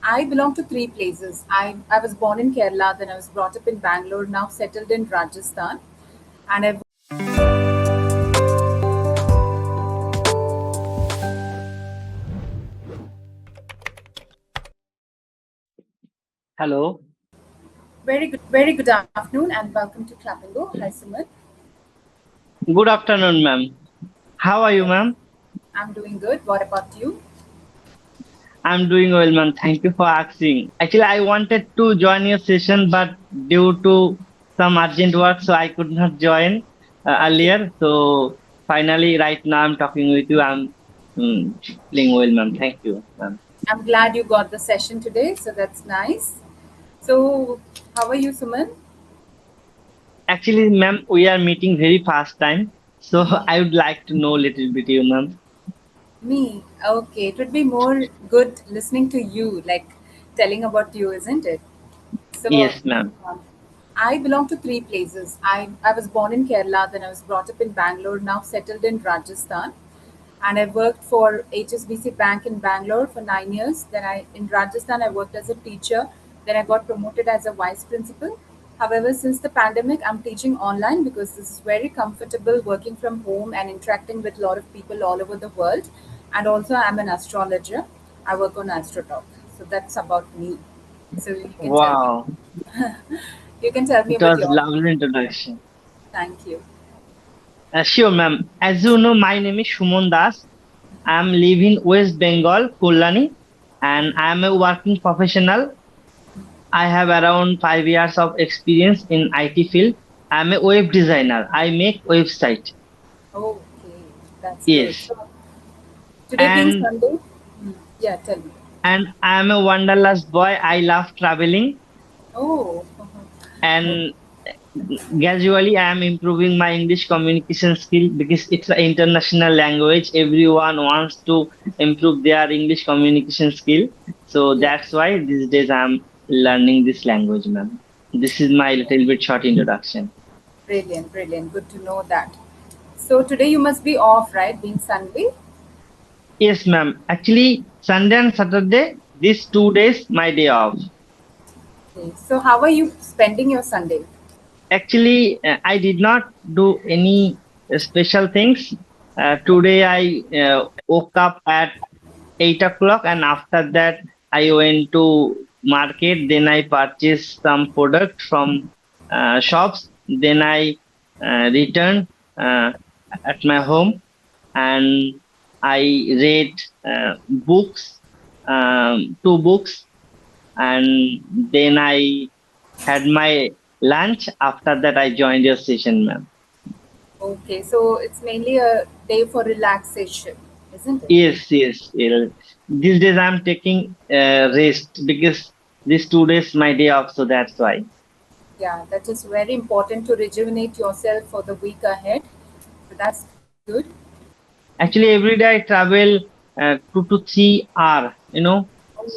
I belong to three places. I was born in Kerala, then I was brought up in Bangalore, now settled in Rajasthan. And I've Hello. very good afternoon and welcome to Clapingo. Hi Suman. Good afternoon, ma'am. How are you, Yes, ma'am? I'm doing good. What about you? I'm doing well, ma'am. Thank you for asking. Actually, I wanted to join your session, but due to some urgent work, so I could not join Okay. earlier. So finally, right now, I'm talking with you. I'm feeling well, ma'am. Thank you, ma'am. I'm glad you got the session today, so that's nice. So, how are you, Suman? Actually, ma'am, we are meeting very fast time, so I would like to know a little bit, you, ma'am. Me. Okay, it would be more good listening to you, like telling about you, isn't it? So, Yes, ma'am. um, I belong to three places. I was born in Kerala, then I was brought up in Bangalore, now settled in Rajasthan. And I worked for HSBC Bank in Bangalore for 9 years. Then in Rajasthan, I worked as a teacher. Then I got promoted as a vice principal. However, since the pandemic, I'm teaching online because this is very comfortable working from home and interacting with a lot of people all over the world. And also, I'm an astrologer. I work on AstroTalk. So that's about me. So Wow, you can tell me it about was your. lovely introduction. Thank you. Sure, ma'am. As you know, my name is Suman Das. I am living West Bengal, Kullani, and I am a working professional. I have around 5 years of experience in IT field. I am a web designer. I make website. Okay, that's good. Yes, So today being and Sunday, yeah, tell me. I am a wanderlust boy. I love traveling, Oh, and gradually I am improving my English communication skill because it's an international language. Everyone wants to improve their English communication skill. So yeah, that's why these days I'm learning this language, ma'am. This is my little bit short introduction. brilliant, brilliant. Good to know that. So today you must be off, right? Being Sunday. Yes, ma'am. Actually, Sunday and Saturday, these 2 days, my day off. Okay. So how are you spending your Sunday? Actually, I did not do any special things. Today I woke up at 8 o'clock, and after that I went to market. Then I purchased some product from shops. Then I returned uh, at my home, and I read books, two books, and then I had my lunch. After that, I joined your session, ma'am. Okay, so it's mainly a day for relaxation, isn't it? Yes, yes, yes. These days I'm taking rest because these 2 days my day off, so that's why. Yeah, that is very important to rejuvenate yourself for the week ahead. So that's good. Actually, every day I travel 2 to 3 hours, Oh my God.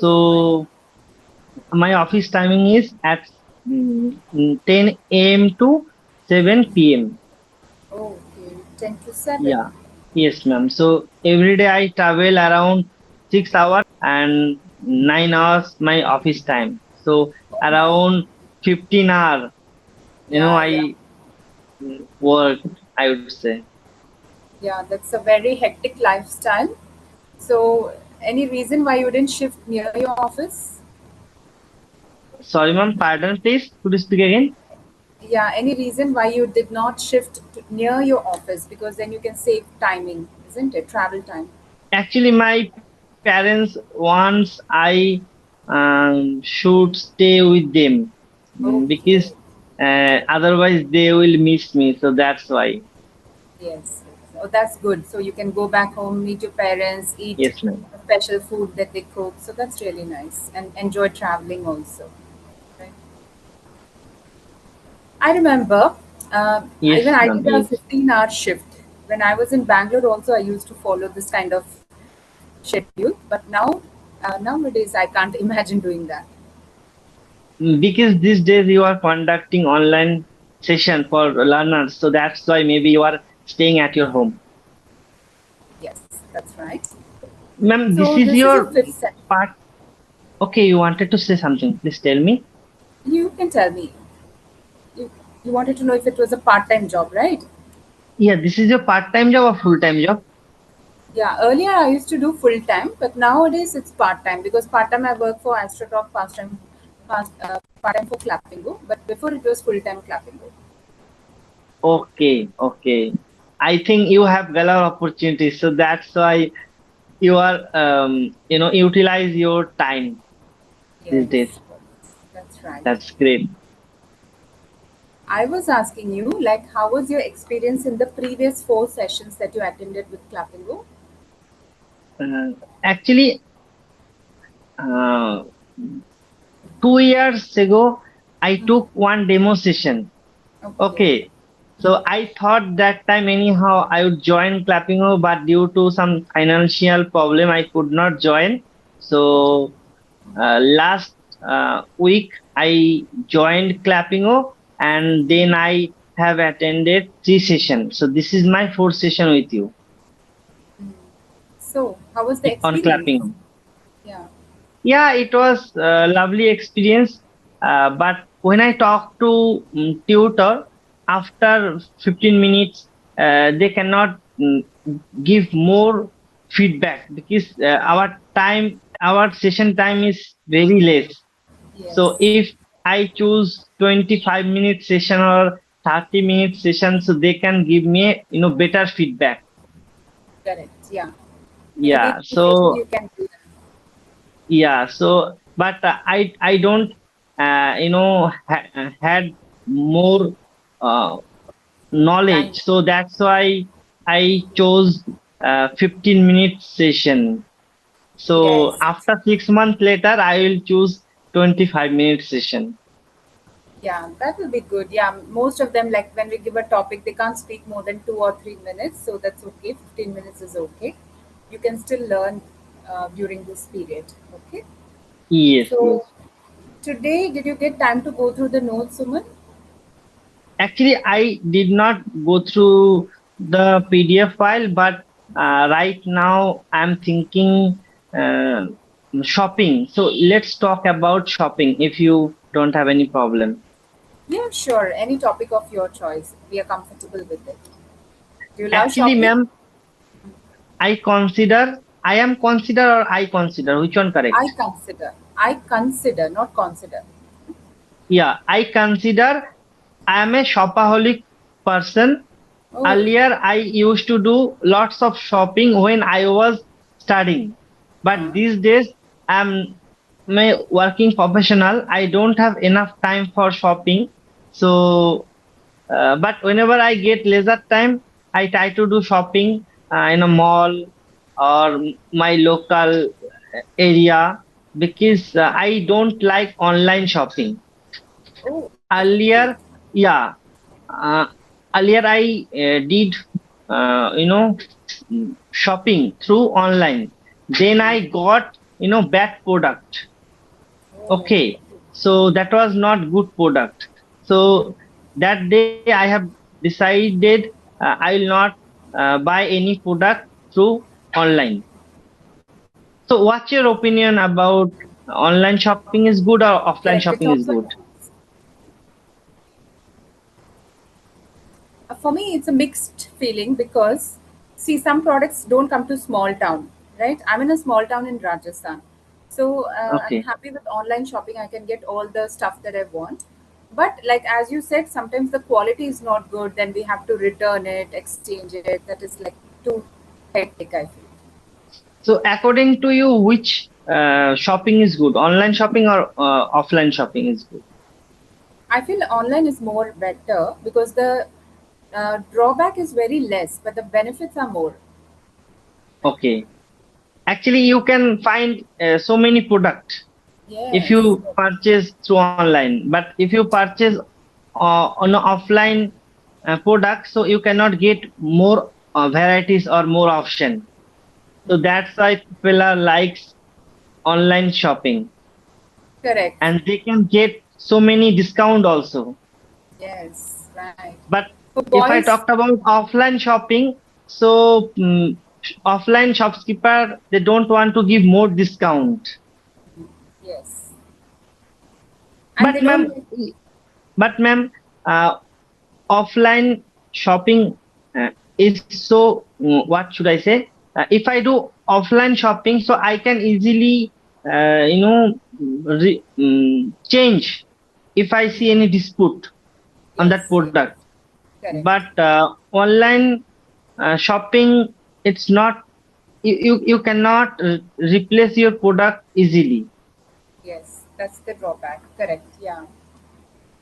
So my office timing is at 10 a.m. to 7 p.m. Okay, 10 to 7. Yeah. Yes, ma'am. So every day I travel around 6 hours and 9 hours my office time. So Oh my. around 15 hours, Yeah, yeah. I work, I would say. Yeah, that's a very hectic lifestyle. So, any reason why you didn't shift near your office? Sorry, ma'am, pardon, please. Could you speak again? Yeah, any reason why you did not shift near your office? Because then you can save timing, isn't it? Travel time. Actually, my parents wants I should stay with them because Okay. otherwise they will miss me. So that's why. Yes. Oh, that's good. So you can go back home, meet your parents, eat Yes, ma'am. special food that they cook. So that's really nice, and enjoy traveling also. Right? I remember, even Yes, I ma'am. did a Yes. 15-hour shift. When I was in Bangalore, also, I used to follow this kind of schedule. But now, nowadays, I can't imagine doing that. Because these days you are conducting online session for learners, so that's why maybe you are staying at your home. Yes, that's right. Ma'am, this So is this is your your fifth set. part. Okay, you wanted to say something. Please tell me. You can tell me. You, you wanted to know if it was a part-time job, right? Yeah, this is your part-time job or full-time job? Yeah, earlier I used to do full-time, but nowadays it's part-time because part-time I work for Astrotalk, part-time for Clapingo, but before it was full-time Clapingo. Okay, okay. I think you have galore opportunities, so that's why you are, utilize your time these days. Yes, that's right. That's great. I was asking you, like, how was your experience in the previous 4 sessions that you attended with Clapingo? Actually, uh, 2 years ago, I Mhm. took one demo session. Okay. Okay, so I thought that time anyhow I would join Clappingo, but due to some financial problem, I could not join. So last week I joined Clappingo, and then I have attended 3 sessions. So this is my fourth session with you So, how was the on experience? Clappingo. Yeah. Yeah, it was a lovely experience. But when I talk to tutor after 15 minutes, they cannot give more feedback because our session time is very less. So Yes. if I choose 25-minute session or 30-minute session, so they can give me better feedback. Correct. Yeah. In Yeah. any session you So can do that. yeah, so but I don't had more uh, Time. knowledge, so that's why I chose 15-minute session. So Yes. after 6 months later, I will choose 25-minute session. Yeah, that will be good. Yeah, most of them, like when we give a topic, they can't speak more than 2 or 3 minutes, so that's okay. 15 minutes is okay. You can still learn during this period. Okay. Yes, So, yes. today, did you get time to go through the notes, Suman? Actually, I did not go through the PDF file, but right now I'm thinking uh, shopping. So let's talk about shopping if you don't have any problem. Yeah, sure. Any topic of your choice. We are comfortable with it. Do you love Actually, shopping? ma'am, I am consider or I consider, which one I correct? consider. I consider, not consider. Yeah, I consider I am a shopaholic person. Oh, Earlier, I used to do lots of shopping when I was studying, but huh? these days I'm a working professional. I don't have enough time for shopping. So, but whenever I get leisure time, I try to do shopping in a mall or my local area because I don't like online shopping. Oh, okay. Earlier, yeah, uh, earlier I did shopping through online. Then I got bad product. Oh, Okay, so that was not good product. So that day I have decided I will not buy any product through online. So what's your opinion about online shopping is good or offline correct. shopping It is also good? for me it's a mixed feeling because see some products don't come to small town, right? I'm in a small town in Rajasthan, so I'm Okay. happy with online shopping. I can get all the stuff that I want, but like as you said, sometimes the quality is not good, then we have to return it, exchange it. That is like too hectic, I feel. So according to you, which shopping is good? Online shopping or offline shopping is good? I feel online is more better because the drawback is very less, but the benefits are more. Okay. Actually, you can find so many products if Yes. you purchase through online. But if you purchase on an offline product, so you cannot get more varieties or more option. So that's why people are likes online shopping, Correct. and they can get so many discount also. Yes, right. But For if I boys, talked about offline shopping, so offline shopkeeper they don't want to give more discount. Yes. And they But don't. ma'am, but ma'am, uh, offline shopping is so what should I say? If I do offline shopping, so I can easily change if I see any dispute on that Yes. product. Correct. But online shopping, it's not, you cannot replace your product easily. Yes. That's the drawback. Correct. Yeah.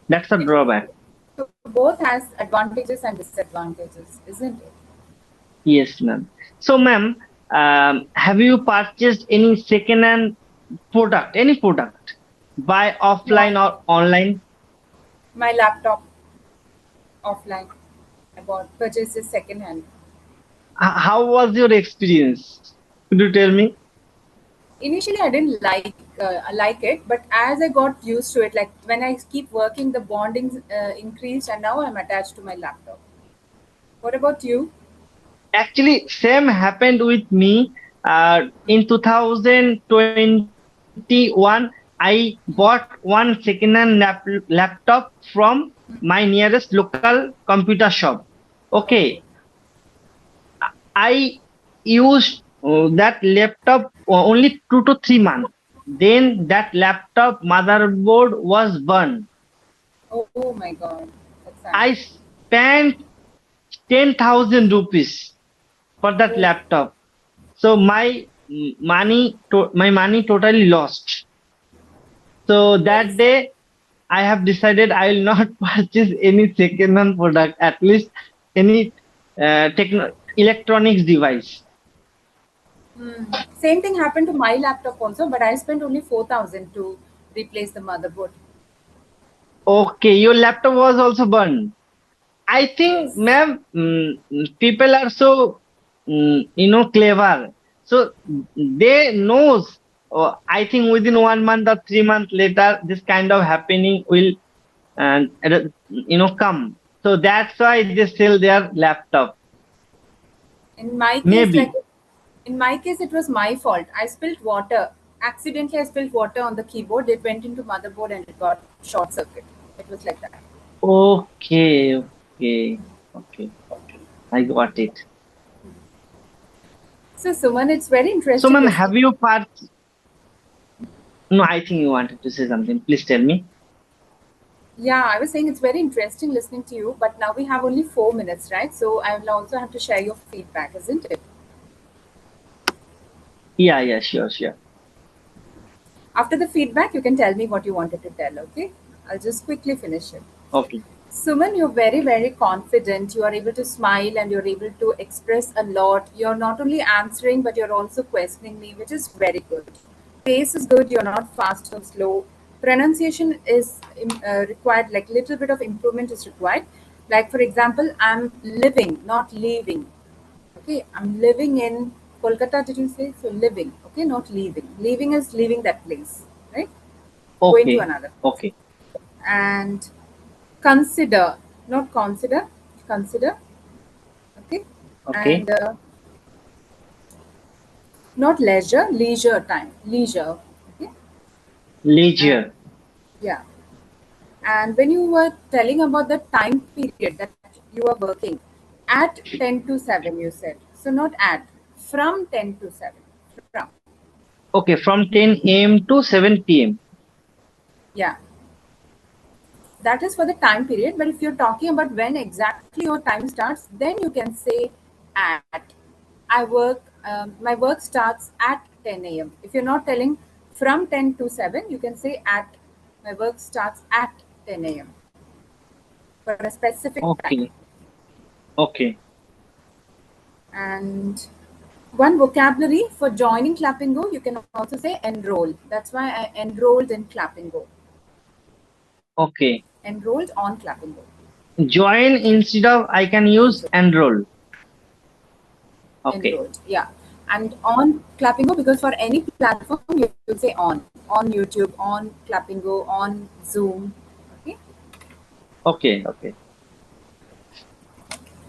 That's a It, drawback. so both has advantages and disadvantages, isn't it? Yes, ma'am. So, ma'am, have you purchased any second-hand product, any product, by No. offline or online? My laptop offline. I bought purchased it second hand. How was your experience? Could you tell me? Initially, I didn't like it, but as I got used to it, like when I keep working, the bonding increased, and now I'm attached to my laptop. What about you? Actually, same happened with me. In 2021, I bought one second-hand laptop from my nearest local computer shop. Okay, Okay. I used that laptop only 2 to 3 months. Then that laptop motherboard was burned. Oh my God, that's sad. I spent 10,000 rupees for that Oh, laptop. So my money totally lost. So very that sad. day I have decided I will not purchase any second-hand product, at least any electronics device. Same thing happened to my laptop also, but I spent only 4,000 to replace the motherboard. Okay, your laptop was also burned. I think, Yes. ma'am, people are so, clever. So they knows. I think within 1 month or 3 months later, this kind of happening will, come. So that's why they sell their laptop. In my case, like Maybe. in my case, it was my fault. I spilled water. Accidentally, I spilled water on the keyboard. It went into motherboard and it got short circuit. It was like that. Okay, okay, okay, okay. I got it. So, Suman, it's very So, interesting ma'am, listening. have you part? No, I think you wanted to say something. Please tell me. Yeah, I was saying it's very interesting listening to you, but now we have only 4 minutes, right? So, I will also have to share your feedback, isn't it? Yeah, yeah, sure, sure. After the feedback, you can tell me what you wanted to tell, okay? I'll just quickly finish it. Okay. Suman, you're very, very confident. You are able to smile and you're able to express a lot. You're not only answering, but you're also questioning me, which is very good. Pace is good. You're not fast or slow. Pronunciation is required, like little bit of improvement is required. Like, for example, I'm living, not leaving. Okay, I'm living in Kolkata, did you say? So, living, okay, not leaving. Leaving is leaving that place, right? Going to Okay, another place. okay, And consider, not consider, consider, okay, and okay. not leisure, leisure time, leisure, okay, and Leisure. yeah. And when you were telling about the time period that you are working at 10 to 7, you said, so not at, from 10 to 7, from, Okay, from 10 a.m. to 7 p.m. yeah, that is for the time period. But if you're talking about when exactly your time starts, then you can say at. I work, my work starts at 10 a.m. If you're not telling from 10 to 7, you can say at. My work starts at 10 a.m. for a specific time. Okay, okay, And one vocabulary for joining Clapingo, you can also say enroll. That's why I enrolled in Clapingo. okay. Enrolled on Clapingo. Join instead of I can use Enroll. enroll. Okay, Enrolled, yeah. And on Clapingo, because for any platform you will say on YouTube, on Clapingo, on Zoom. Okay. okay, okay.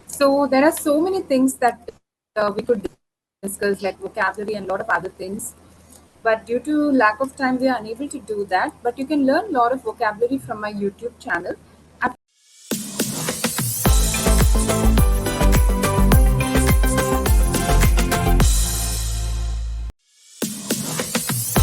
So there are so many things that we could discuss, like vocabulary and a lot of other things. but due to lack of time we are unable to do that. But you can learn a lot of vocabulary from my YouTube channel.